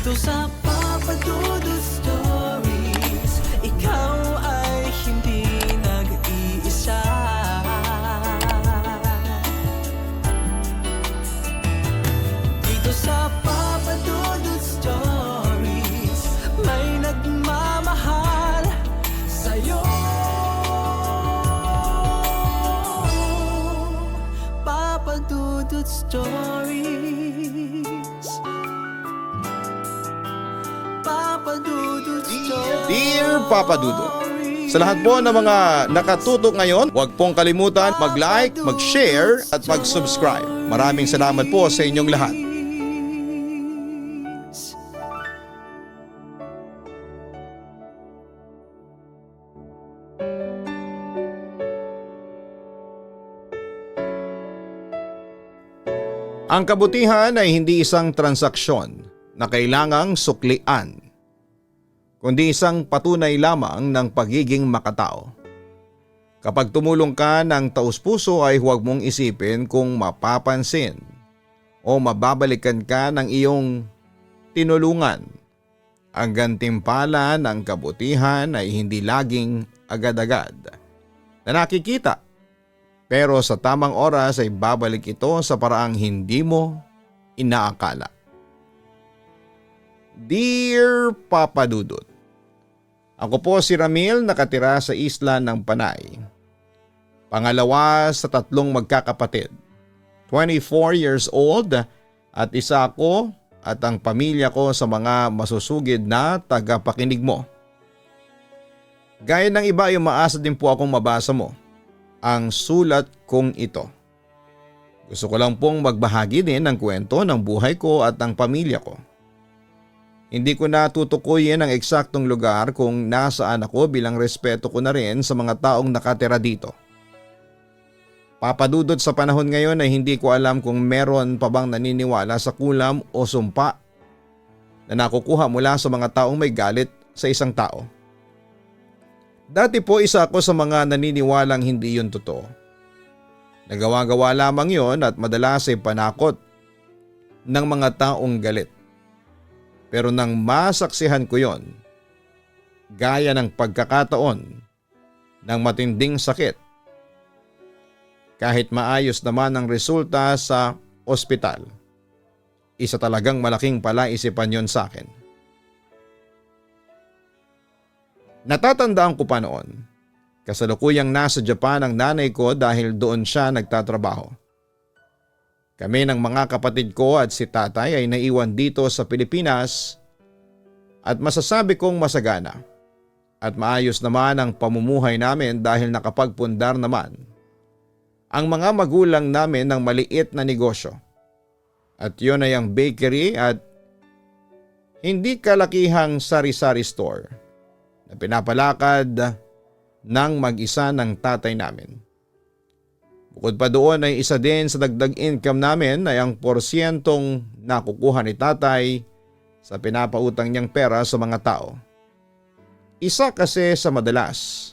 Dito sa Papa Dudut Stories, ikaw ay hindi nag-iisa. Dito sa Papa Dudut Stories, may nagmamahal sa'yo. Papa Dudut Stories. Papa Dudut Stories. Dear Papa Dudut, sa lahat po ng mga nakatutok ngayon, huwag pong kalimutan mag-like, mag-share at mag-subscribe. Maraming salamat po sa inyong lahat. Ang kabutihan ay hindi isang transaksyon na kailangang suklian, kundi isang patunay lamang ng pagiging makatao. Kapag tumulong ka ng taus-puso ay huwag mong isipin kung mapapansin o mababalikan ka ng iyong tinulungan. Ang gantimpala ng kabutihan ay hindi laging agad-agad na nakikita, pero sa tamang oras ay babalik ito sa paraang hindi mo inaakala. Dear Papa Dudut, ako po si Ramil, nakatira sa isla ng Panay. Pangalawa sa 3 magkakapatid. 24 years old at isa ako at ang pamilya ko sa mga masusugid na tagapakinig mo. Gaya ng iba ay umaasa din po akong mabasa mo ang sulat kong ito. Gusto ko lang pong magbahagi din ng kwento ng buhay ko at ng pamilya ko. Hindi ko na tutukuyin ang eksaktong lugar kung nasaan ako bilang respeto ko na rin sa mga taong nakatira dito. Papa Dudut, sa panahon ngayon ay hindi ko alam kung meron pa bang naniniwala sa kulam o sumpa na nakukuha mula sa mga taong may galit sa isang tao. Dati po isa ako sa mga naniniwalang hindi yun totoo. Nagawa-gawa lamang yon at madalas ay panakot ng mga taong galit. Pero nang masaksihan ko yon, gaya ng pagkakataon ng matinding sakit, kahit maayos naman ang resulta sa ospital, isa talagang malaking palaisipan yon sa akin. Natatandaan ko pa noon, kasalukuyang nasa Japan ang nanay ko dahil doon siya nagtatrabaho. Kami ng mga kapatid ko at si tatay ay naiwan dito sa Pilipinas at masasabi kong masagana at maayos naman ang pamumuhay namin dahil nakapagpundar naman ang mga magulang namin ng maliit na negosyo. At yun ay ang bakery at hindi kalakihang sari-sari store na pinapalakad ng mag-isa ng tatay namin. Bukod pa doon ay isa din sa dagdag income namin ay ang porsyentong nakukuha ni tatay sa pinapautang niyang pera sa mga tao. Isa kasi sa madalas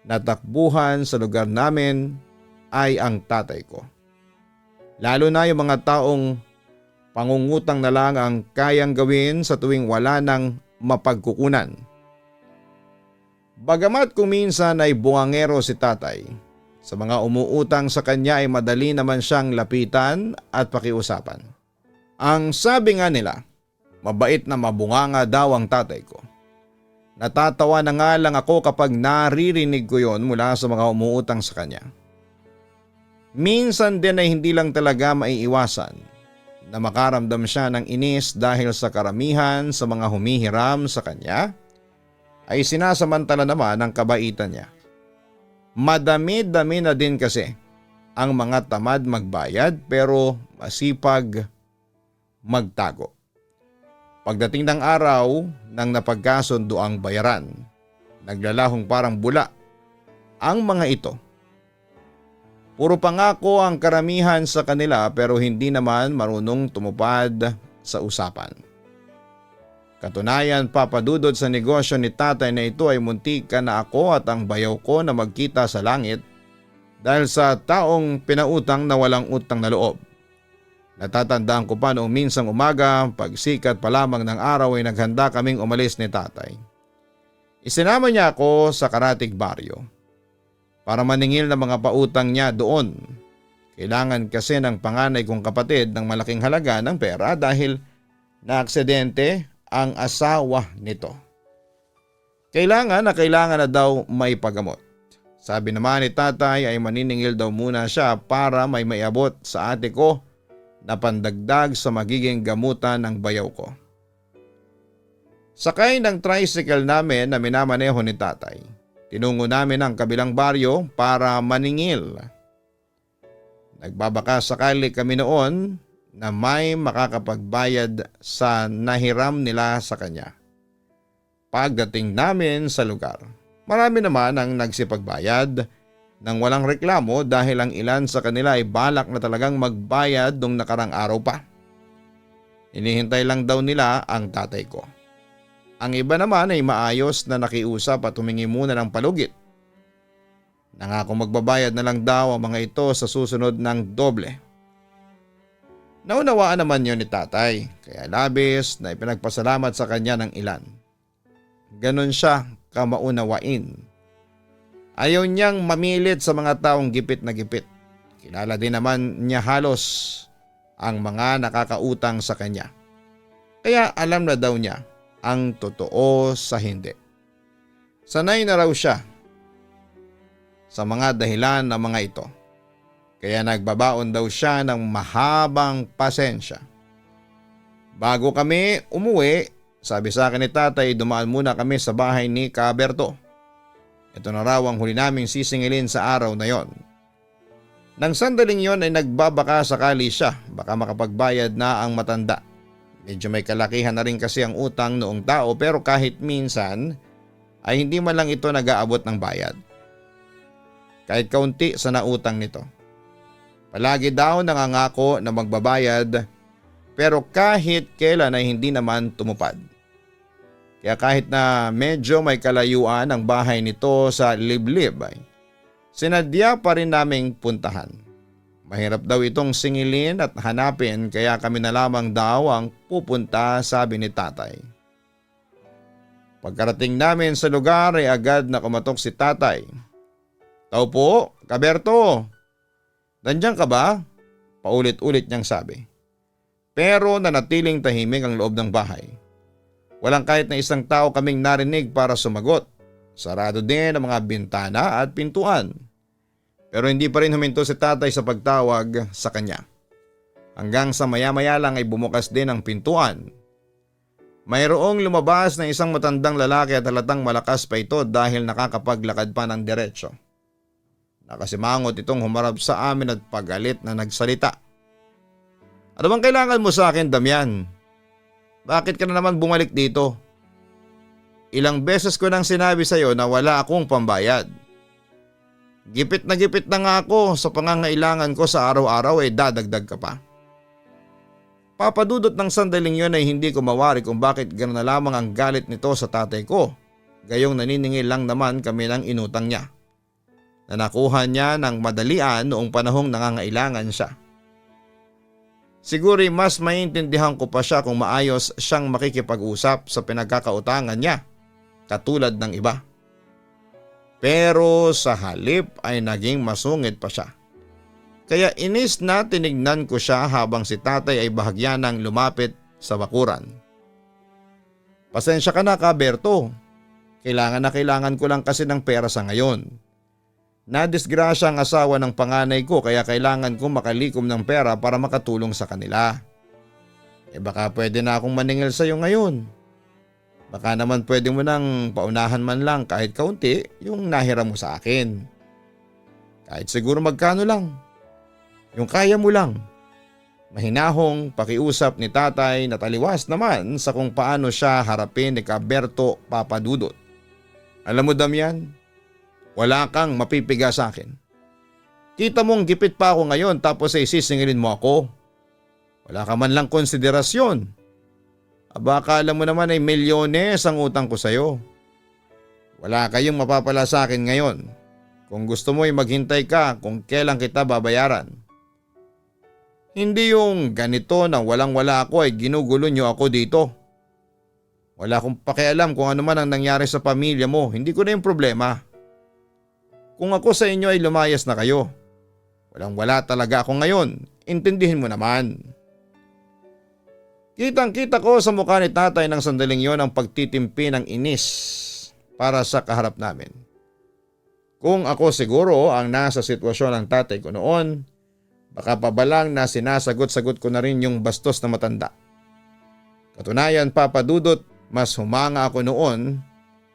na takbuhan sa lugar namin ay ang tatay ko. Lalo na yung mga taong pangungutang na lang ang kayang gawin sa tuwing wala ng mapagkukunan. Bagamat kung minsan ay bungangero si tatay, sa mga umuutang sa kanya ay madali naman siyang lapitan at pakiusapan. Ang sabi nga nila, mabait na mabunganga daw ang tatay ko. Natatawa na nga lang ako kapag naririnig ko yon mula sa mga umuutang sa kanya. Minsan din ay hindi lang talaga maiiwasan na makaramdam siya ng inis dahil sa karamihan sa mga humihiram sa kanya ay sinasamantala naman ang kabaitan niya. Madami-dami na din kasi ang mga tamad magbayad pero masipag magtago. Pagdating ng araw ng napagkasundo ang bayaran, naglalahong parang bula ang mga ito. Puro pangako ang karamihan sa kanila pero hindi naman marunong tumupad sa usapan. Katunayan, Papa Dudut, sa negosyo ni tatay na ito ay muntikan na ako at ang bayaw ko na magkita sa langit dahil sa taong pinautang na walang utang na loob. Natatandaan ko pa noong minsang umaga, pagsikat pa lamang ng araw ay naghanda kaming umalis ni tatay. Isinama niya ako sa Karatig Baryo para maningil ng mga pautang niya doon. Kailangan kasi ng panganay kong kapatid ng malaking halaga ng pera dahil naaksidente ang asawa nito. Kailangan na daw may pagamot. Sabi naman ni tatay ay maniningil daw muna siya para may maiabot sa ate ko na pandagdag sa magiging gamutan ng bayaw ko. Sakay ng tricycle namin na minamaneho ni tatay. Tinungo namin ang kabilang baryo para maningil. Nagbabaka sakali kami noon na may makakapagbayad sa nahiram nila sa kanya. Pagdating namin sa lugar, marami naman ang nagsipagbayad nang walang reklamo dahil ang ilan sa kanila ay balak na talagang magbayad nung nakarang araw pa. Hinihintay lang daw nila ang tatay ko. Ang iba naman ay maayos na nakiusap at humingi muna ng palugit. Nangako magbabayad na lang daw ang mga ito sa susunod ng doble. Naunawaan naman yun ni tatay, kaya labis na ipinagpasalamat sa kanya ng ilan. Ganon siya kamaunawain. Ayaw niyang mamilit sa mga taong gipit na gipit. Kilala din naman niya halos ang mga nakakautang sa kanya. Kaya alam na daw niya ang totoo sa hindi. Sanay na raw siya sa mga dahilan ng mga ito. Kaya nagbabaon daw siya ng mahabang pasensya. Bago kami umuwi, sabi sa akin ni tatay, dumaan muna kami sa bahay ni Kaberto. Ito na raw ang huli naming sisingilin sa araw na yon. Nang sandaling yon ay nagbabaka sakali siya, baka makapagbayad na ang matanda. Medyo may kalakihan na rin kasi ang utang noong tao pero kahit minsan ay hindi man lang ito nag-aabot ng bayad. Kahit kaunti sa nautang nito. Palagi daw nangangako na magbabayad pero kahit kailan ay hindi naman tumupad. Kaya kahit na medyo may kalayuan ang bahay nito sa liblib ay sinadya pa rin naming puntahan. Mahirap daw itong singilin at hanapin kaya kami na lamang daw ang pupunta, sabi ni tatay. Pagkarating namin sa lugar ay agad na kumatok si tatay. Tao po, Kaberto. Nandiyan ka ba? Paulit-ulit niyang sabi. Pero nanatiling tahimik ang loob ng bahay. Walang kahit na isang tao kaming narinig para sumagot. Sarado din ang mga bintana at pintuan. Pero hindi pa rin huminto si tatay sa pagtawag sa kanya. Hanggang sa maya-maya lang ay bumukas din ang pintuan. Mayroong lumabas na isang matandang lalaki at halatang malakas pa ito dahil nakakapaglakad pa ng diretsyo. Nakasimangot itong humarap sa amin at pagalit na nagsalita. Ano bang kailangan mo sa akin, Damian? Bakit ka na naman bumalik dito? Ilang beses ko nang sinabi sa iyo na wala akong pambayad. Gipit na nga ako sa pangangailangan ko sa araw-araw ay dadagdag ka pa. Papadudot ng sandaling yun ay hindi ko mawari kung bakit gano'n na lamang ang galit nito sa tatay ko. Gayong naniningil lang naman kami ng inutang niya. Na nakuha niya ng madalian noong panahong nangangailangan siya. Siguro mas maintindihan ko pa siya kung maayos siyang makikipag-usap sa pinagkakautangan niya, katulad ng iba. Pero sa halip ay naging masungit pa siya. Kaya inis na tinignan ko siya habang si tatay ay bahagyanang lumapit sa bakuran. Pasensya ka na, Kaberto. Kailangan ko lang kasi ng pera sa ngayon. Nadisgrasya ang asawa ng panganay ko kaya kailangan kong makalikom ng pera para makatulong sa kanila. Baka pwede na akong maningil sa iyo ngayon. Baka naman pwede mo nang paunahan man lang kahit kaunti yung nahiram mo sa akin. Kahit siguro magkano lang. Yung kaya mo lang. Mahinahong pakiusap ni tatay na taliwas naman sa kung paano siya harapin ni Kaberto Papadudot. Alam mo, Damian, wala kang mapipiga sa akin. Kita mong gipit pa ako ngayon tapos ay sisingilin mo ako. Wala ka man lang konsiderasyon. Aba, akala mo naman ay milyones ang utang ko sa'yo. Wala kayong mapapala sa akin ngayon. Kung gusto mo ay maghintay ka kung kailan kita babayaran. Hindi yung ganito na walang-wala ako ay ginugulo niyo ako dito. Wala akong pakialam kung ano man ang nangyari sa pamilya mo, hindi ko na yung problema. Kung ako sa inyo ay lumayas na kayo. Walang-wala talaga ako ngayon, intindihin mo naman. Kitang-kita ko sa mukha ni tatay ng sandaling yon ang pagtitimpi ng inis para sa kaharap namin. Kung ako siguro ang nasa sitwasyon ng tatay ko noon, baka pabalang na sinasagot-sagot ko na rin yung bastos na matanda. Katunayan, Papa Dudut, mas humanga ako noon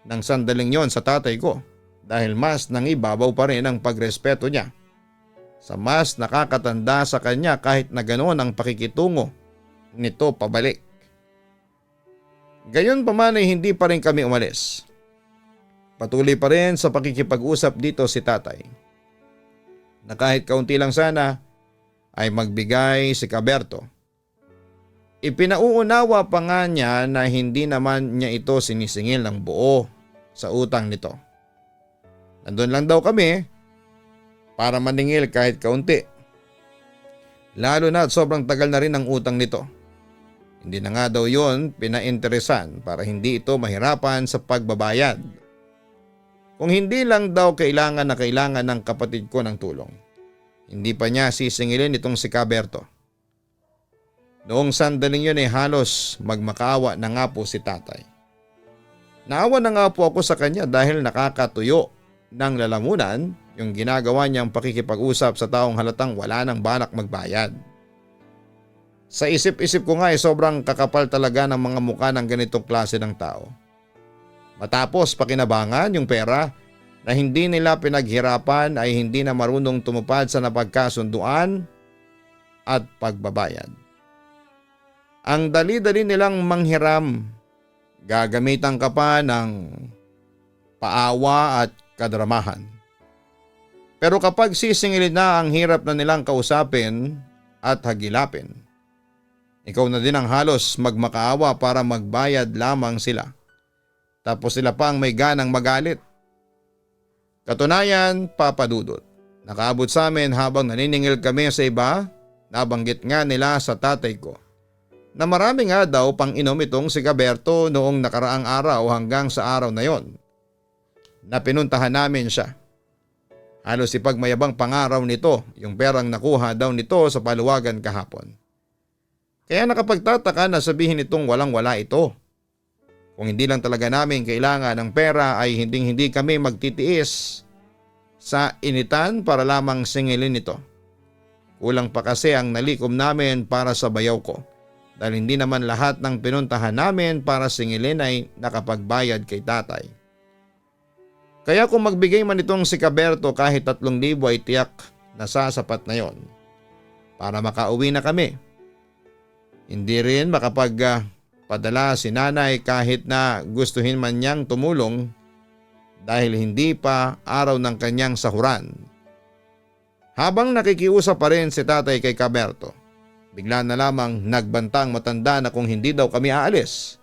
ng sandaling yon sa tatay ko dahil mas nangibabaw pa rin ang pagrespeto niya sa mas nakakatanda sa kanya kahit na ganoon ang pakikitungo nito pabalik. Gayon pa man ay hindi pa rin kami umalis. Patuloy pa rin sa pakikipag-usap dito si tatay na kahit kaunti lang sana ay magbigay si Caberto. Ipinauunawa pa nga niya na hindi naman niya ito sinisingil ng buo sa utang nito. Nandun lang daw kami para maningil kahit kaunti. Lalo na at sobrang tagal na rin ang utang nito. Hindi na nga daw yon pinainteresan para hindi ito mahirapan sa pagbabayad. Kung hindi lang daw kailangan ng kapatid ko ng tulong, hindi pa niya sisingilin itong si Caberto. Noong sandaling yun ay halos magmakaawa na nga po si tatay. Naawa na nga po ako sa kanya dahil nakakatuyo ng lalamunan yung ginagawa niyang pakikipag-usap sa taong halatang wala nang balak magbayad. Sa isip-isip ko nga ay sobrang kakapal talaga ng mga mukha ng ganitong klase ng tao. Matapos pakinabangan yung pera na hindi nila pinaghirapan ay hindi na marunong tumupad sa napagkasunduan at pagbabayad. Ang dali-dali nilang manghiram, gagamitan ka pa ng paawa at kadramahan. Pero kapag sisingilin na ang hirap na nilang kausapin at hagilapin, ikaw na din ang halos magmakaawa para magbayad lamang sila. Tapos sila pa ang may ganang magalit. Katunayan, Papa Dudut, nakaabot sa amin habang naniningil kami sa iba, nabanggit nga nila sa tatay ko na marami nga daw pang inom itong si Caberto noong nakaraang araw hanggang sa araw na yon na pinuntahan namin siya. Halos ipagmayabang pangaraw nito yung perang nakuha daw nito sa paluwagan kahapon. Kaya nakapagtataka na sabihin itong walang-wala ito. Kung hindi lang talaga namin kailangan ng pera ay hindi kami magtitiis sa initan para lamang singilin ito. Kulang pa kasi ang nalikom namin para sa bayaw ko dahil hindi naman lahat ng pinuntahan namin para singilin ay nakapagbayad kay tatay. Kaya kung magbigay man itong si Caberto kahit 3,000 ay tiyak na sasapat na yon para makauwi na kami. Hindi rin makapagpadala si nanay kahit na gustuhin man niyang tumulong dahil hindi pa araw ng kanyang sahuran. Habang nakikiusap pa rin si tatay kay Caberto, bigla na lamang nagbantang matanda na kung hindi daw kami aalis,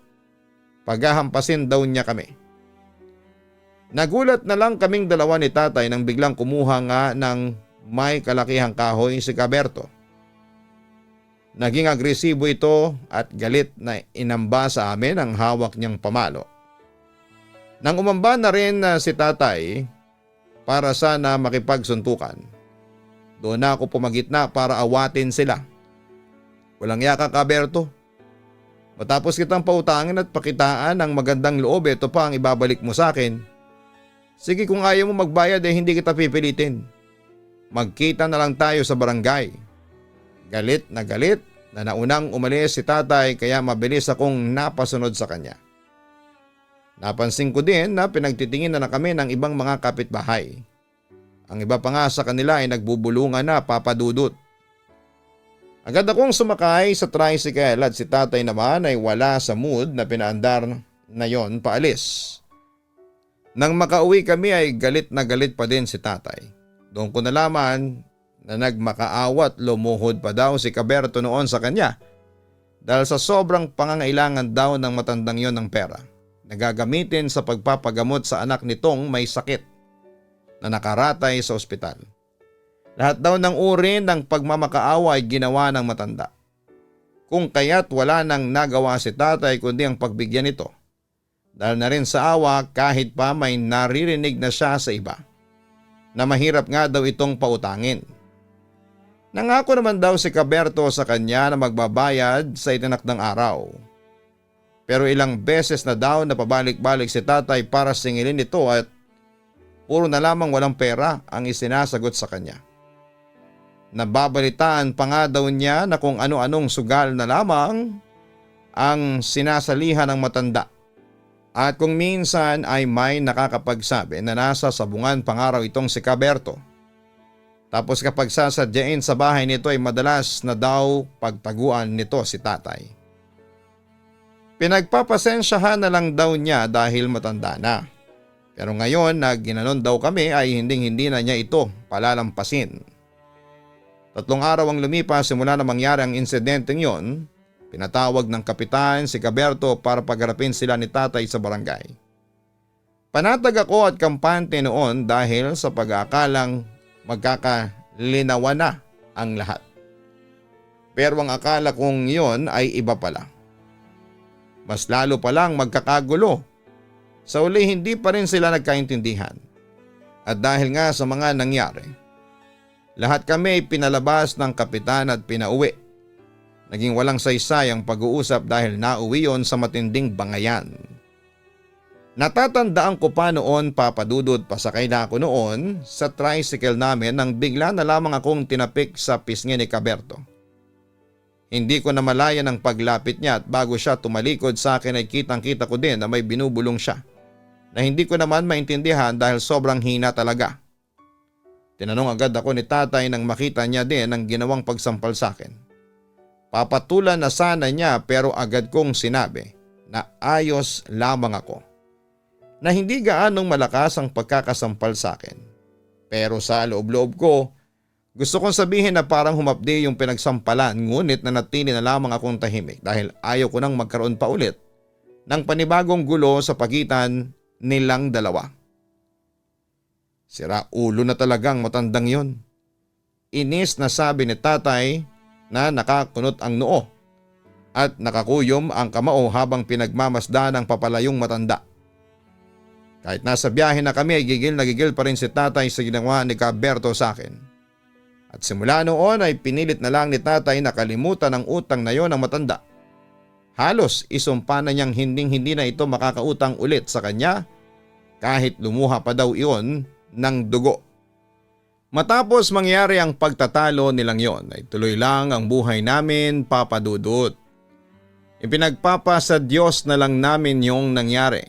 paghahampasin daw niya kami. Nagulat na lang kaming dalawa ni tatay nang biglang kumuha nga ng may kalakihang kahoy si Caberto. Naging agresibo ito at galit na inamba sa amin ang hawak niyang pamalo. Nang umamba na rin si tatay para sana makipagsuntukan, doon na ako pumagitna para awatin sila. Walang yaka, Caberto. Matapos kitang pautangin at pakitaan ng magandang loob, ito pa ang ibabalik mo sa akin. Sige, kung ayaw mo magbayad hindi kita pipilitin. Magkita na lang tayo sa barangay. Galit na naunang umalis si tatay kaya mabilis akong napasunod sa kanya. Napansin ko din na pinagtitingin na kami ng ibang mga kapitbahay. Ang iba pa nga sa kanila ay nagbubulungan na, Papa Dudut. Agad akong sumakay sa tricycle at si tatay naman ay wala sa mood na pinaandar na yon paalis. Nang makauwi kami ay galit na galit pa din si tatay. Doon ko nalaman na nagmakaawa at lumuhod pa daw si Caberto noon sa kanya dahil sa sobrang pangangailangan daw ng matandang yon ng pera na gagamitin sa pagpapagamot sa anak nitong may sakit na nakaratay sa ospital. Lahat daw ng uri ng pagmamakaawa ay ginawa ng matanda. Kung kaya't wala nang nagawa si tatay kundi ang pagbigyan nito. Dahil na rin sa awa kahit pa may naririnig na siya sa iba na mahirap nga daw itong pautangin. Nangako naman daw si Caberto sa kanya na magbabayad sa itinakdang araw. Pero ilang beses na daw na pabalik-balik si tatay para singilin ito at puro na lamang walang pera ang isinasagot sa kanya. Nababalitaan pa nga daw niya na kung ano-anong sugal na lamang ang sinasalihan ng matanda. At kung minsan ay may nakakapagsabi na nasa sabungan pangaraw itong si Caberto. Tapos kapag sasadyain sa bahay nito ay madalas na daw pagtaguan nito si tatay. Pinagpapasensyahan na lang daw niya dahil matanda na. Pero ngayon na ginanon daw kami ay hindi na niya ito palalampasin. 3 araw ang lumipas simula na mangyari ang insidenteng yon, pinatawag ng kapitan si Caberto para pagharapin sila ni tatay sa barangay. Panatag ako at kampante noon dahil sa pag-aakalang magkakalinawan na ang lahat. Pero ang akala kong yon ay iba pala. Mas lalo palang magkakagulo. Sa uli hindi pa rin sila nagkaintindihan. At dahil nga sa mga nangyari, lahat kami ay pinalabas ng kapitan at pinauwi. Naging walang saysay ang pag-uusap dahil nauwi yon sa matinding bangayan. Natatandaan ko pa noon, Papa Dudut, pasakay na ako noon sa tricycle namin nang bigla na lamang akong tinapik sa pisngi ni Caberto. Hindi ko namalayan ang paglapit niya at bago siya tumalikod sa akin ay kitang-kita ko din na may binubulong siya na hindi ko naman maintindihan dahil sobrang hina talaga. Tinanong agad ako ni tatay nang makita niya din ang ginawang pagsampal sa akin. Papatulan na sana niya pero agad kong sinabi na ayos lamang ako. Na hindi gaanong malakas ang pagkakasampal sa akin. Pero sa loob-loob ko, gusto kong sabihin na parang humapdi yung pinagsampalan ngunit nanatili na lamang akong tahimik dahil ayaw ko nang magkaroon pa ulit ng panibagong gulo sa pagitan nilang dalawa. Sira ulo na talagang matandang yon. Inis na sabi ni tatay na nakakunot ang noo at nakakuyom ang kamao habang pinagmamasdan ng papalayong matanda. Kahit nasa biyahe na kami ay gigil na gigil pa rin si tatay sa ginawa ni Caberto sa akin. At simula noon ay pinilit na lang ni tatay na kalimutan ang utang na yon ng matanda. Halos isumpa na niyang hindi na ito makakautang ulit sa kanya kahit lumuha pa daw iyon ng dugo. Matapos mangyari ang pagtatalo nilang yon ay tuloy lang ang buhay namin, Papa Dudut. Ipinagpapa sa Diyos na lang namin yung nangyari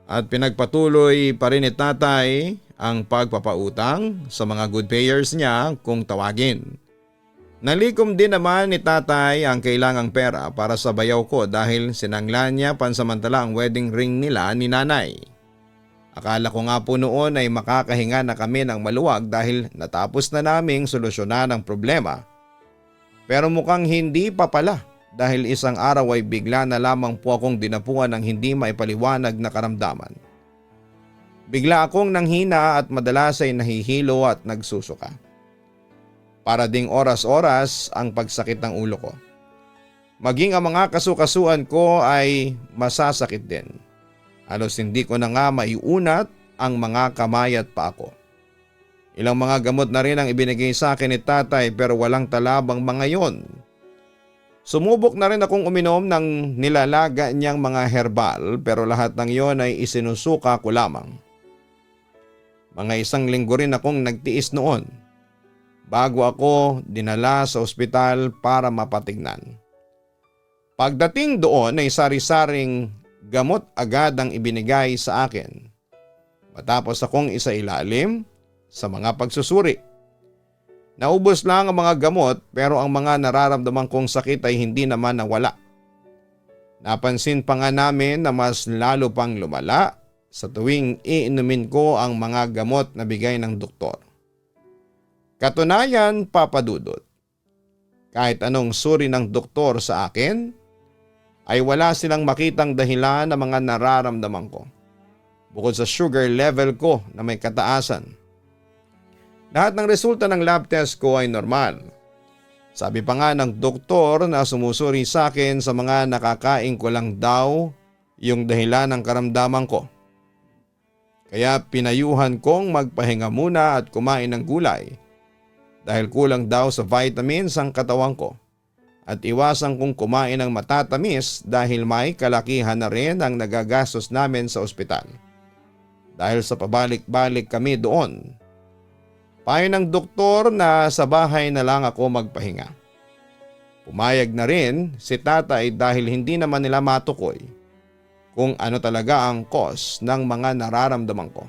at pinagpatuloy pa rin ni tatay ang pagpapautang sa mga good payers niya kung tawagin. Nalikom din naman ni tatay ang kailangang pera para sa bayaw ko dahil sinanglan niya pansamantala ang wedding ring nila ni nanay. Akala ko nga po noon ay makakahinga na kami ng maluwag dahil natapos na naming solusyonan ang problema. Pero mukhang hindi pa pala dahil isang araw ay bigla na lamang po akong dinapuan ng hindi maipaliwanag na karamdaman. Bigla akong nanghina at madalas ay nahihilo at nagsusuka. Para ding oras-oras ang pagsakit ng ulo ko. Maging ang mga kasukasuan ko ay masasakit din. Halos hindi ko na nga maiunat ang mga kamay at paa ko. Ilang mga gamot na rin ang ibinigay sa akin ni tatay pero walang talabang mga yon. Sumubok na rin akong uminom ng nilalaga niyang mga herbal pero lahat ng yon ay isinusuka ko lamang. Mga 1 linggo rin akong nagtiis noon bago ako dinala sa ospital para mapatignan. Pagdating doon ay sari-saring gamot agad ang ibinigay sa akin. Matapos akong isailalim sa mga pagsusuri. Naubos lang ang mga gamot pero ang mga nararamdaman kong sakit ay hindi naman nawala. Napansin pa nga namin na mas lalo pang lumala sa tuwing iinumin ko ang mga gamot na bigay ng doktor. Katunayan, Papa Dudut, kahit anong suri ng doktor sa akin, ay wala silang makitang dahilan na mga nararamdaman ko. Bukod sa sugar level ko na may kataasan. Lahat ng resulta ng lab test ko ay normal. Sabi pa nga ng doktor na sumusuri sa akin sa mga nakakain ko lang daw yung dahilan ng karamdaman ko. Kaya pinayuhan kong magpahinga muna at kumain ng gulay dahil kulang daw sa vitamins ang katawan ko. At iwasan kong kumain ng matatamis dahil may kalakihan na rin ang nagagastos namin sa ospital. Dahil sa pabalik-balik kami doon. Payo ng doktor na sa bahay na lang ako magpahinga. Pumayag na rin si tatay dahil hindi naman nila matukoy kung ano talaga ang cause ng mga nararamdaman ko.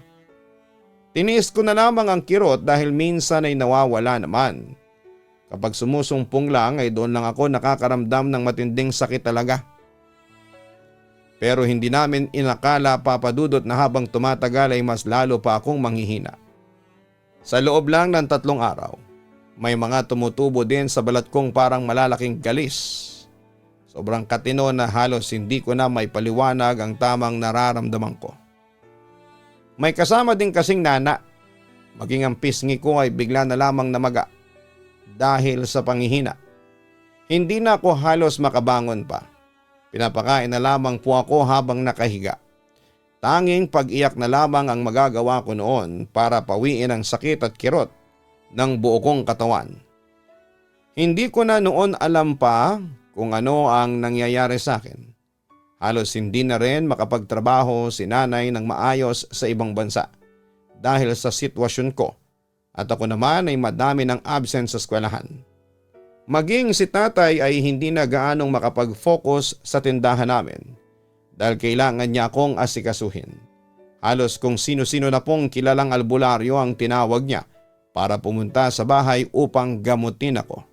Tiniis ko na lamang ang kirot dahil minsan ay nawawala naman. Kapag sumusumpong lang ay doon lang ako nakakaramdam ng matinding sakit talaga. Pero hindi namin inakala papadudot na habang tumatagal ay mas lalo pa akong manghihina. Sa loob lang ng 3 araw, may mga tumutubo din sa balat kong parang malalaking galis. Sobrang katino na halos hindi ko na may paliwanag ang tamang nararamdaman ko. May kasama din kasing nana. Maging ang pisngi ko ay bigla na lamang namaga dahil sa panghihina. Hindi na ako halos makabangon pa. Pinapakain na lamang po ako habang nakahiga. Tanging pag-iyak na lamang ang magagawa ko noon para pawiin ang sakit at kirot ng buo kong katawan. Hindi ko na noon alam pa kung ano ang nangyayari sa akin. Halos hindi na rin makapagtrabaho si nanay ng maayos sa ibang bansa dahil sa sitwasyon ko at ako naman ay madami ng absent sa eskwelahan. Maging si tatay ay hindi na gaanong makapag-focus sa tindahan namin. Dahil kailangan niya akong asikasuhin. Halos kung sino-sino na pong kilalang albularyo ang tinawag niya para pumunta sa bahay upang gamutin ako.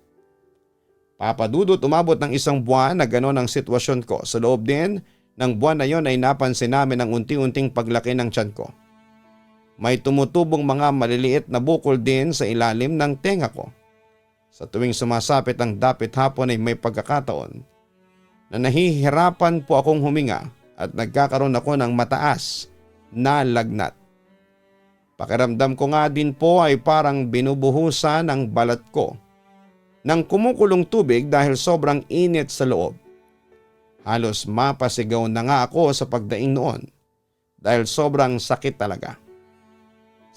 Papadudot umabot ng 1 buwan na gano'n ang sitwasyon ko. Sa loob din ng buwan na yon ay napansin namin ang unti-unting paglaki ng tiyan ko. May tumutubong mga maliliit na bukol din sa ilalim ng tenga ko. Sa tuwing sumasapit ang dapit hapon ay may pagkakataon na nahihirapan po akong huminga at nagkakaroon ako ng mataas na lagnat. Pakiramdam ko nga din po ay parang binubuhusan ang balat ko ng kumukulong tubig dahil sobrang init sa loob. Halos mapasigaw na nga ako sa pagdaing noon dahil sobrang sakit talaga.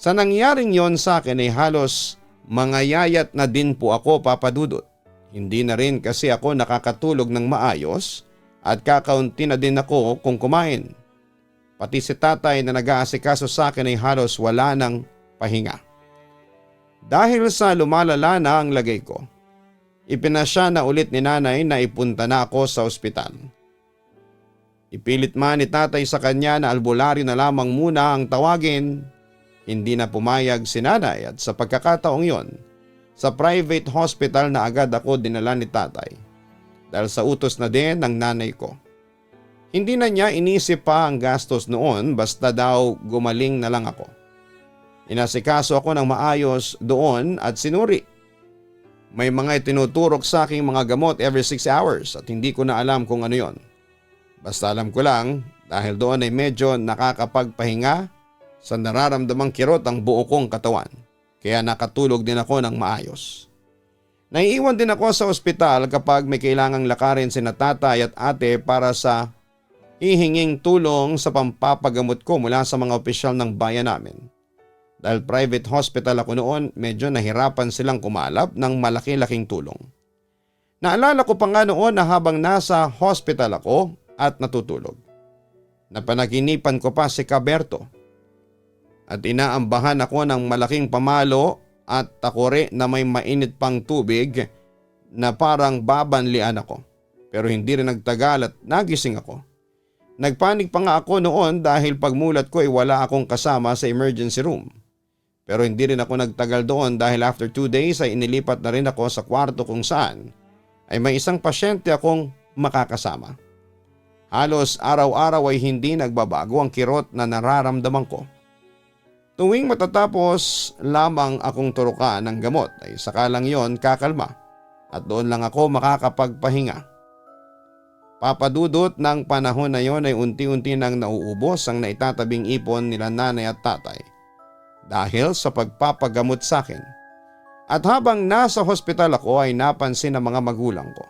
Sa nangyaring yon sa akin ay halos mangayayat na din po ako papadudot. Hindi na rin kasi ako nakakatulog ng maayos at kakaunti na din ako kung kumain. Pati si tatay na nag-aasikaso sa akin ay halos wala ng pahinga. Dahil sa lumalala na ang lagay ko, ipinasya na ulit ni nanay na ipunta na ako sa ospital. Ipilit man ni tatay sa kanya na albularyo na lamang muna ang tawagin. Hindi na pumayag si nanay at sa pagkakataong yon, sa private hospital na agad ako dinala ni tatay dahil sa utos na din ng nanay ko. Hindi na niya inisip pa ang gastos noon basta daw gumaling na lang ako. Inasikaso ako ng maayos doon at sinuri. May mga itinuturok sa aking mga gamot every 6 hours at hindi ko na alam kung ano yon. Basta alam ko lang dahil doon ay medyo nakakapagpahinga sa nararamdamang kirot ang buo kong katawan. Kaya nakatulog din ako ng maayos. Naiiwan din ako sa ospital kapag may kailangang lakarin sina tatay at ate para sa hihinging tulong sa pampapagamot ko mula sa mga opisyal ng bayan namin. Dahil private hospital ako noon, medyo nahirapan silang kumalap ng malaki-laking tulong. Naalala ko pa nga noon na habang nasa hospital ako at natutulog, napanaginipan ko pa si Caberto. At inaambahan ako ng malaking pamalo at takore na may mainit pang tubig na parang babanlian ako. Pero hindi rin nagtagal at nagising ako. Nagpanik pa nga ako noon dahil pagmulat ko ay wala akong kasama sa emergency room. Pero hindi rin ako nagtagal doon dahil after 2 days ay inilipat na rin ako sa kwarto kung saan ay may isang pasyente akong makakasama. Halos araw-araw ay hindi nagbabago ang kirot na nararamdaman ko. Tuwing matatapos lamang akong turukan ng gamot ay saka lang yon kakalma at doon lang ako makakapagpahinga. Papadudot ng panahon na yon ay unti-unti nang nauubos ang naitatabing ipon nila nanay at tatay dahil sa pagpapagamot sa akin. At habang nasa hospital ako ay napansin ng mga magulang ko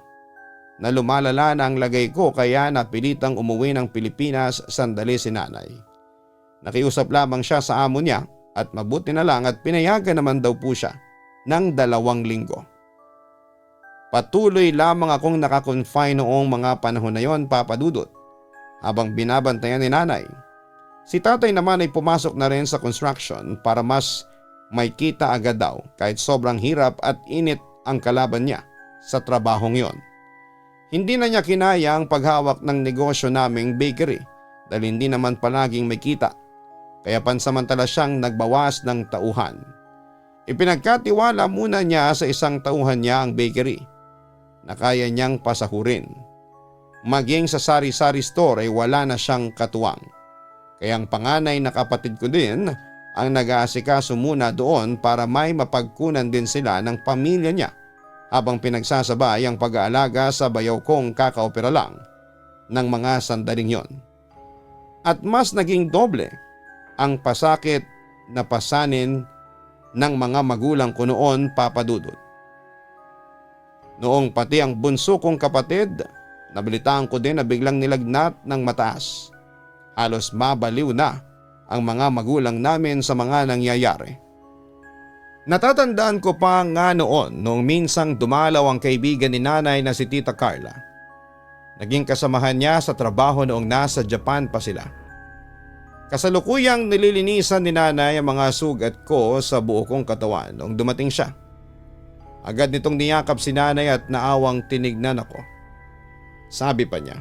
na lumalala na ang lagay ko kaya napilitang umuwi ng Pilipinas sandali si nanay. Nakiusap lamang siya sa amo niya at mabuti na lang at pinayagan naman daw po siya ng 2 linggo. Patuloy lamang akong nakakonfine noong mga panahon na yon, Papa Dudut, habang binabantayan ni nanay. Si tatay naman ay pumasok na rin sa construction para mas may kita agad daw kahit sobrang hirap at init ang kalaban niya sa trabahong yon. Hindi na niya kinaya ang paghawak ng negosyo naming bakery dahil hindi naman palaging may kita, kaya pansamantala siyang nagbawas ng tauhan. Ipinagkatiwala muna niya sa isang tauhan niya ang bakery na kaya niyang pasahurin. Maging sa sari-sari store ay wala na siyang katuwang. Kaya ang panganay na kapatid ko din ang nag-aasikaso muna doon para may mapagkunan din sila ng pamilya niya habang pinagsasabay ang pag-aalaga sa bayaw kong kakaopera lang ng mga sandaling yon. At mas naging doble ang pasakit na pasanin ng mga magulang ko noon, Papa Dudut. Noong pati ang bunso kong kapatid, nabalitaan ko din na biglang nilagnat ng mataas. Halos mabaliw na ang mga magulang namin sa mga nangyayari. Natatandaan ko pa nga noong minsang dumalaw ang kaibigan ni nanay na si Tita Carla. Naging kasamahan niya sa trabaho noong nasa Japan pa sila. Kasalukuyang nililinisan ni nanay ang mga sugat ko sa buo kong katawan noong dumating siya. Agad nitong niyakap si nanay at naawang tinignan ako. Sabi pa niya,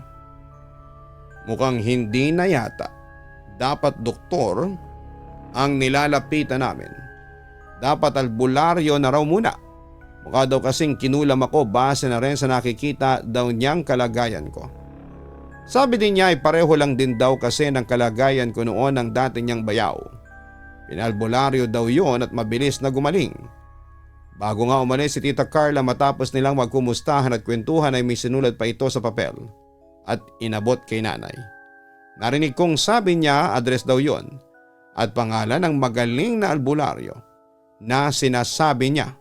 mukhang hindi na yata. Dapat doktor ang nilalapitan namin. Dapat albularyo na raw muna. Mukha daw kasing kinulam ako base na rin sa nakikita daw niyang kalagayan ko. Sabi din niya ay pareho lang din daw kasi ng kalagayan ko noon ng dati niyang bayaw. Pinalbularyo daw yon at mabilis na gumaling. Bago nga umalis si Tita Carla matapos nilang magkumustahan at kwentuhan ay may sinulat pa ito sa papel at inabot kay nanay. Narinig kong sabi niya address daw yon at pangalan ng magaling na albularyo na sinasabi niya.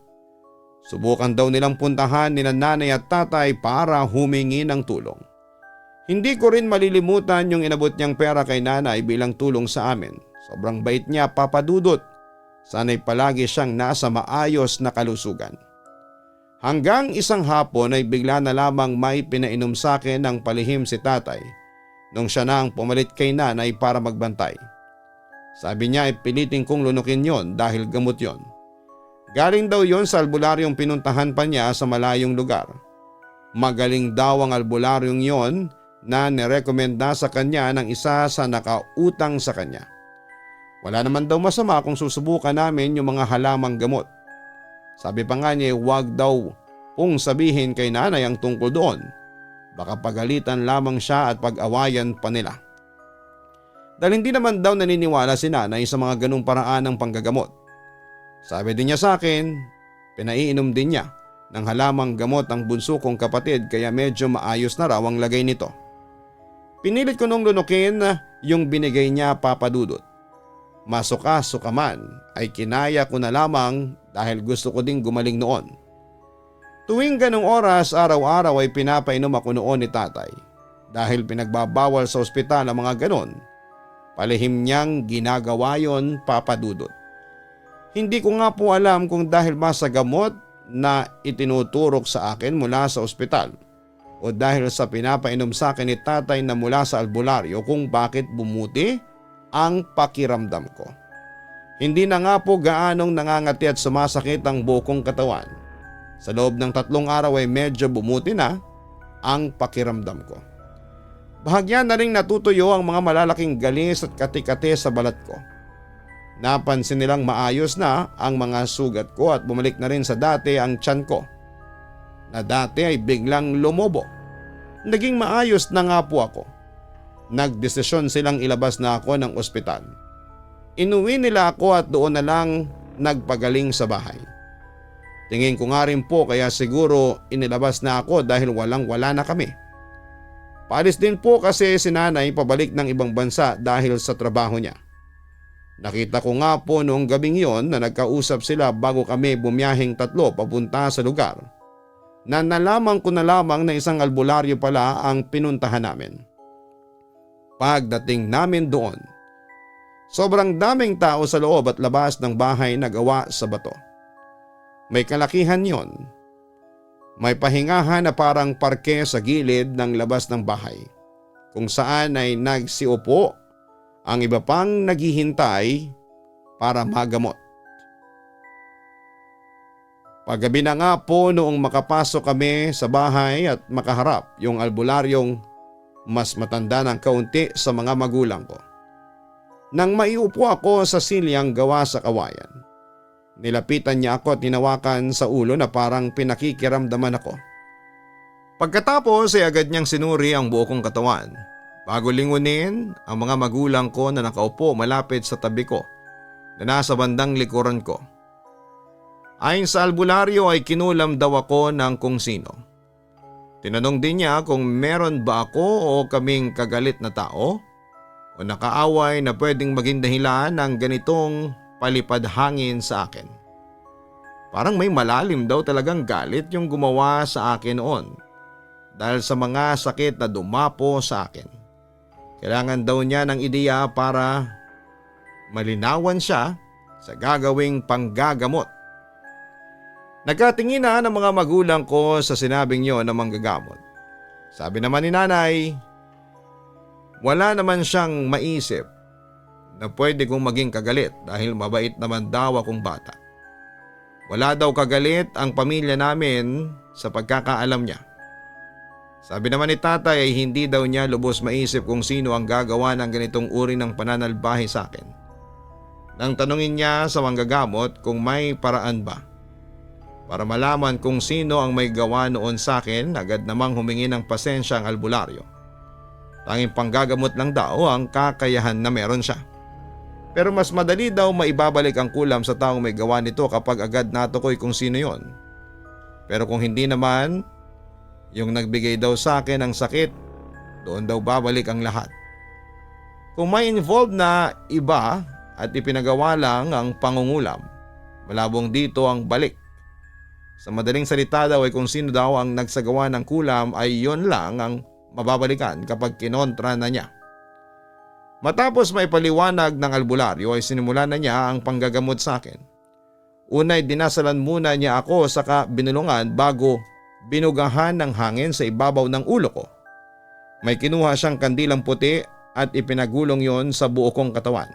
Subukan daw nilang puntahan ni nanay at tatay para humingi ng tulong. Hindi ko rin malilimutan yung inabot niyang pera kay nanay bilang tulong sa amin. Sobrang bait niya, Papa Dudut. Sana'y palagi siyang nasa maayos na kalusugan. Hanggang isang hapon ay bigla na lamang may pinainom sa akin ng palihim si tatay nung siya na ang pumalit kay nanay para magbantay. Sabi niya ay pilitin kong lunukin yon dahil gamot yon. Galing daw yon sa albularyong pinuntahan pa niya sa malayong lugar. Magaling daw ang albularyong yon na nirekomenda sa kanya ng isa sa nakautang sa kanya. Wala naman daw masama kung susubukan namin yung mga halamang gamot. Sabi pa nga niya huwag daw kung sabihin kay nanay ang tungkol doon. Baka pagalitan lamang siya at pag-awayan pa nila. Dahil hindi naman daw naniniwala si nanay sa mga ganung paraan ng panggagamot. Sabi din niya sa akin, pinaiinom din niya ng halamang gamot ang bunso kong kapatid kaya medyo maayos na raw ang lagay nito. Pinilit ko nung lunukin yung binigay niya, Papa Dudut. Masuka-suka man ay kinaya ko na lamang dahil gusto ko ding gumaling noon. Tuwing ganong oras araw-araw ay pinapainom ako noon ni tatay. Dahil pinagbabawal sa ospital ang mga ganon, palihim niyang ginagawa yon, Papa Dudut. Hindi ko nga po alam kung dahil ba sa gamot na itinuturok sa akin mula sa ospital o dahil sa pinapainom sa akin ni tatay na mula sa albularyo kung bakit bumuti ang pakiramdam ko. Hindi na nga po gaanong nangangati at sumasakit ang buo kong katawan. Sa loob ng 3 araw ay medyo bumuti na ang pakiramdam ko. Bahagyan na ring natutuyo ang mga malalaking galis at kati-kati sa balat ko. Napansin nilang maayos na ang mga sugat ko at bumalik na rin sa dati ang tiyan ko. Na dati ay biglang lumobo. Naging maayos na nga po ako. Nagdesisyon silang ilabas na ako ng ospital. Inuwi nila ako at doon na lang nagpagaling sa bahay. Tingin ko nga rin po kaya siguro inilabas na ako dahil walang-wala na kami. Paalis din po kasi si nanay pabalik ng ibang bansa dahil sa trabaho niya. Nakita ko nga po noong gabing yon na nagkausap sila bago kami bumiyaheng tatlo papunta sa lugar na nalaman ko na lamang na isang albularyo pala ang pinuntahan namin. Pagdating namin doon, sobrang daming tao sa loob at labas ng bahay na gawa sa bato. May kalakihan yon. May pahingahan na parang parke sa gilid ng labas ng bahay kung saan ay nagsiupo ang iba pang naghihintay para magamot. Paggabi na nga po noong makapasok kami sa bahay at makaharap yung albularyong mas matanda ng kaunti sa mga magulang ko. Nang maiupo ako sa silyang gawa sa kawayan, nilapitan niya ako at tinawakan sa ulo na parang pinakikiramdaman ako. Pagkatapos ay agad niyang sinuri ang buo kong katawan bago lingunin ang mga magulang ko na nakaupo malapit sa tabi ko na nasa bandang likuran ko. Ayon sa albularyo ay kinulam daw ako ng kung sino. Tinanong din niya kung meron ba ako o kaming kagalit na tao o nakaaway na pwedeng maging dahilan ng ganitong palipad hangin sa akin. Parang may malalim daw talagang galit yung gumawa sa akin noon dahil sa mga sakit na dumapo sa akin. Kailangan daw niya ng ideya para malinawan siya sa gagawing panggagamot. Nagkatingin na ng mga magulang ko sa sinabing yon na manggagamot. Sabi naman ni nanay, wala naman siyang maisip na pwede kong maging kagalit dahil mabait naman daw akong bata. Wala daw kagalit ang pamilya namin sa pagkakaalam niya. Sabi naman ni tatay ay hindi daw niya lubos maisip kung sino ang gagawa ng ganitong uri ng pananalbahe sa akin. Nang tanungin niya sa manggagamot kung may paraan ba para malaman kung sino ang may gawa noon sa akin, agad namang humingi ng pasensya ang albularyo. Tanging panggagamot lang daw ang kakayahan na meron siya. Pero mas madali daw maibabalik ang kulam sa taong may gawa nito kapag agad natukoy kung sino yon. Pero kung hindi naman, yung nagbigay daw sa akin ng sakit, doon daw babalik ang lahat. Kung may involved na iba at ipinagawa lang ang pangungulam, malabong dito ang balik. Sa madaling salita daw ay kung sino daw ang nagsagawa ng kulam ay yon lang ang mababalikan kapag kinontra na niya. Matapos may paliwanag ng albularyo ay sinimulan na niya ang panggagamot sa akin. Unay dinasalan muna niya ako saka binulungan bago binugahan ng hangin sa ibabaw ng ulo ko. May kinuha siyang kandilang puti at ipinagulong yon sa buo kong katawan.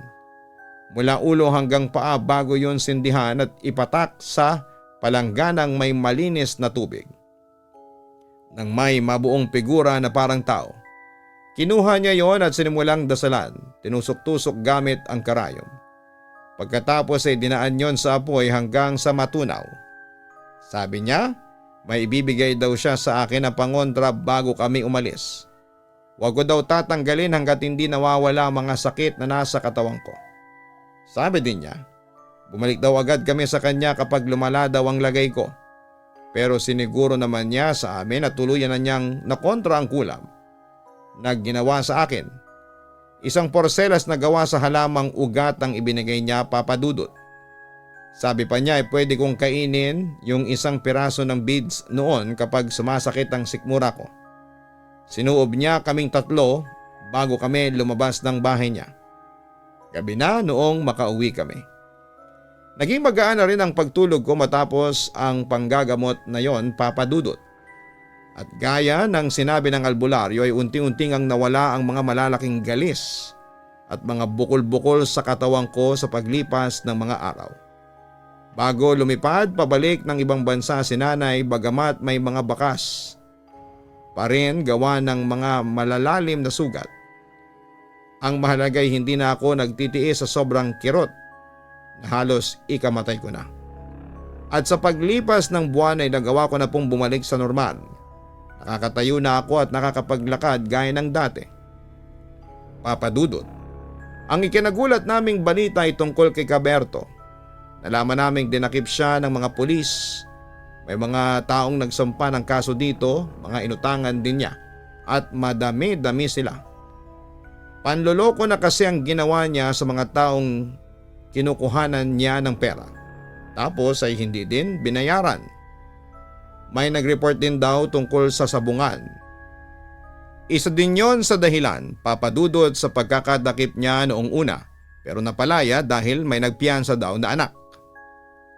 Mula ulo hanggang paa bago yon sindihan at ipatak sa palangganang may malinis na tubig. Nang may mabuong figura na parang tao, kinuha niya yon at sinimulang dasalan, tinusok-tusok gamit ang karayom. Pagkatapos ay dinaan yon sa apoy hanggang sa matunaw. Sabi niya, may ibibigay daw siya sa akin na pangontra bago kami umalis. Huwag ko daw tatanggalin hanggat hindi nawawala ang mga sakit na nasa katawan ko. Sabi din niya, bumalik daw agad kami sa kanya kapag lumala daw ang lagay ko. Pero siniguro naman niya sa amin na tuluyan na niyang nakontra ang kulam na ginawa sa akin. Isang porselas na gawa sa halamang ugat ang ibinigay niya, Papa Dudut. Sabi pa niya ay pwede kong kainin yung isang piraso ng beads noon kapag sumasakit ang sikmura ko. Sinuob niya kaming tatlo bago kami lumabas ng bahay niya. Gabi na noong makauwi kami. Naging magaan na rin ang pagtulog ko matapos ang panggagamot na yon, Papa Dudut. At gaya ng sinabi ng albularyo ay unti-unting ang nawala ang mga malalaking galis at mga bukol-bukol sa katawan ko sa paglipas ng mga araw. Bago lumipad pabalik ng ibang bansa si nanay, bagamat may mga bakas pa rin gawa ng mga malalalim na sugat. Ang mahalaga ay hindi na ako nagtitiis sa sobrang kirot na halos ikamatay ko na. At sa paglipas ng buwan ay nagawa ko na pong bumalik sa normal. Nakakatayo na ako at nakakapaglakad gaya ng dati. Papa Dudut, ang ikinagulat naming balita ay tungkol kay Caberto. Nalaman naming dinakip siya ng mga pulis. May mga taong nagsampa ng kaso dito, mga inutangan din niya. At madami-dami sila. Panloloko na kasi ang ginawa niya sa mga taong kinukuhanan niya ng pera. Tapos ay hindi din binayaran. May nag-report din daw tungkol sa sabungan. Isa din yon sa dahilan, Papa Dudut, sa pagkakadakip niya noong una, pero napalaya dahil may nagpiyansa daw na anak.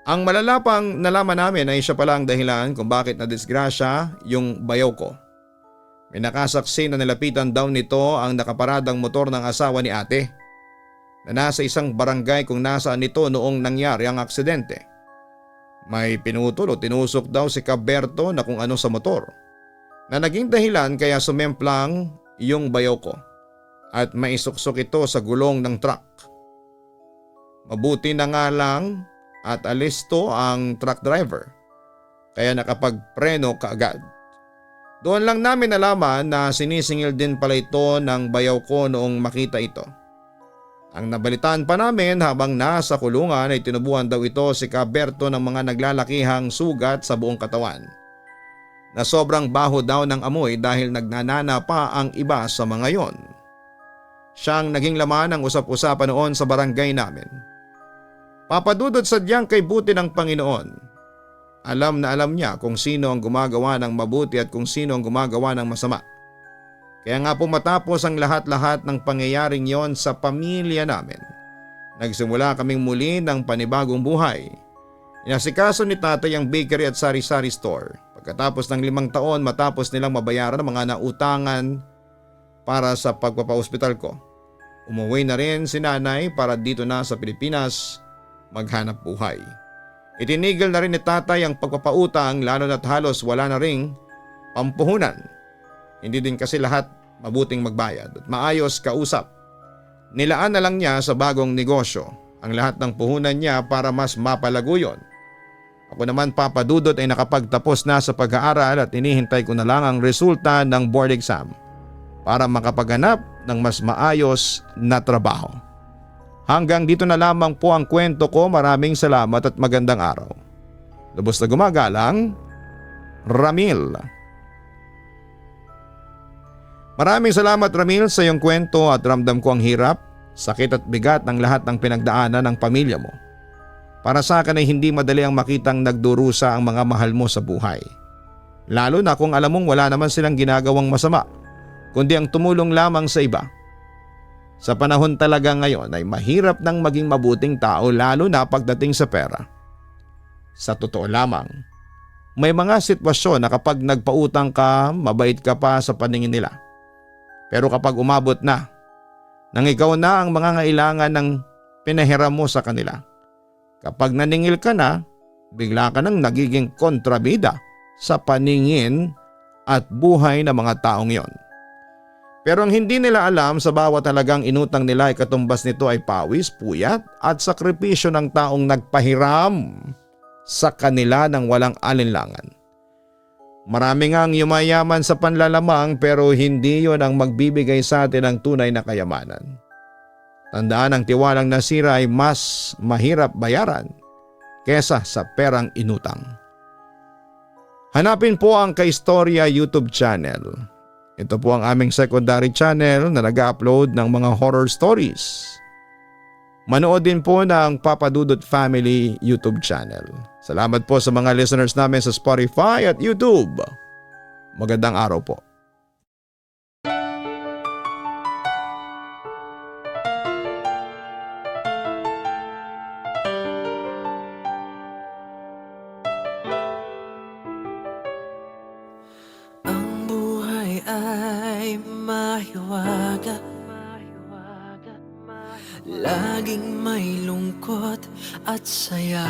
Ang malalapang nalaman namin ay siya pala ang dahilan kung bakit nadisgrasya yung bayaw ko. May nakasaksi na nilapitan daw nito ang nakaparadang motor ng asawa ni ate, na nasa isang barangay kung nasaan nito noong nangyari ang aksidente. May pinutol o tinusok daw si Caberto na kung ano sa motor, na naging dahilan kaya sumemplang yung bayaw ko at maisuksok ito sa gulong ng truck. Mabuti na nga lang at alisto ang truck driver, kaya nakapagpreno kaagad. Doon lang namin nalaman na sinisingil din pala ito ng bayaw ko noong makita ito. Ang nabalitaan pa namin habang nasa kulungan ay tinubuhan daw ito si Caberto ng mga naglalakihang sugat sa buong katawan, na sobrang baho daw ng amoy dahil nagnanana pa ang iba sa mga yon. Siyang naging laman ng usap-usapan noon sa barangay namin. Papadudod sadyang kay buti ng Panginoon. Alam na alam niya kung sino ang gumagawa ng mabuti at kung sino ang gumagawa ng masama. Kaya nga po matapos ang lahat-lahat ng pangyayaring yon sa pamilya namin, nagsimula kaming muli ng panibagong buhay. Inasikaso ni tatay ang bakery at sari-sari store. Pagkatapos ng 5 taon matapos nilang mabayaran ang mga nautangan para sa pagpapaospital ko, umuwi na rin si nanay para dito na sa Pilipinas maghanap buhay. Itinigil na rin ni tatay ang pagpapautang lalo na't halos wala na ring pampuhunan. Hindi din kasi lahat mabuting magbayad at maayos kausap. Nilaan na lang niya sa bagong negosyo ang lahat ng puhunan niya para mas mapalago yun. Ako naman, Papa Dudut, ay nakapagtapos na sa pag-aaral at inihintay ko na lang ang resulta ng board exam para makapaghanap ng mas maayos na trabaho. Hanggang dito na lamang po ang kwento ko. Maraming salamat at magandang araw. Lubos na gumagalang, Ramil. Maraming salamat, Ramil, sa iyong kwento at ramdam ko ang hirap, sakit at bigat ng lahat ng pinagdaanan ng pamilya mo. Para sa akin ay hindi madali ang makitang nagdurusa ang mga mahal mo sa buhay. Lalo na kung alam mong wala naman silang ginagawang masama, kundi ang tumulong lamang sa iba. Sa panahon talaga ngayon ay mahirap nang maging mabuting tao, lalo na pagdating sa pera. Sa totoo lamang, may mga sitwasyon na kapag nagpautang ka, mabait ka pa sa paningin nila. Pero kapag umabot na, nang ikaw na ang mga ngailangan ng pinahiram mo sa kanila, kapag naningil ka na, bigla ka nang nagiging kontrabida sa paningin at buhay ng mga taong yon. Pero ang hindi nila alam, sa bawat talagang inutang nila ay katumbas nito ay pawis, puyat at sakripisyo ng taong nagpahiram sa kanila ng walang alinlangan. Marami ngang yumayaman sa panlalamang pero hindi yon ang magbibigay sa atin ng tunay na kayamanan. Tandaan, ang tiwalang nasira ay mas mahirap bayaran kesa sa perang inutang. Hanapin po ang Kaistorya YouTube channel. Ito po ang aming secondary channel na nag-upload ng mga horror stories. Manood din po ng Papa Dudut Family YouTube channel. Salamat po sa mga listeners namin sa Spotify at YouTube. Magandang araw po. Ang buhay ay mahiwaga, laging may lungkot at saya.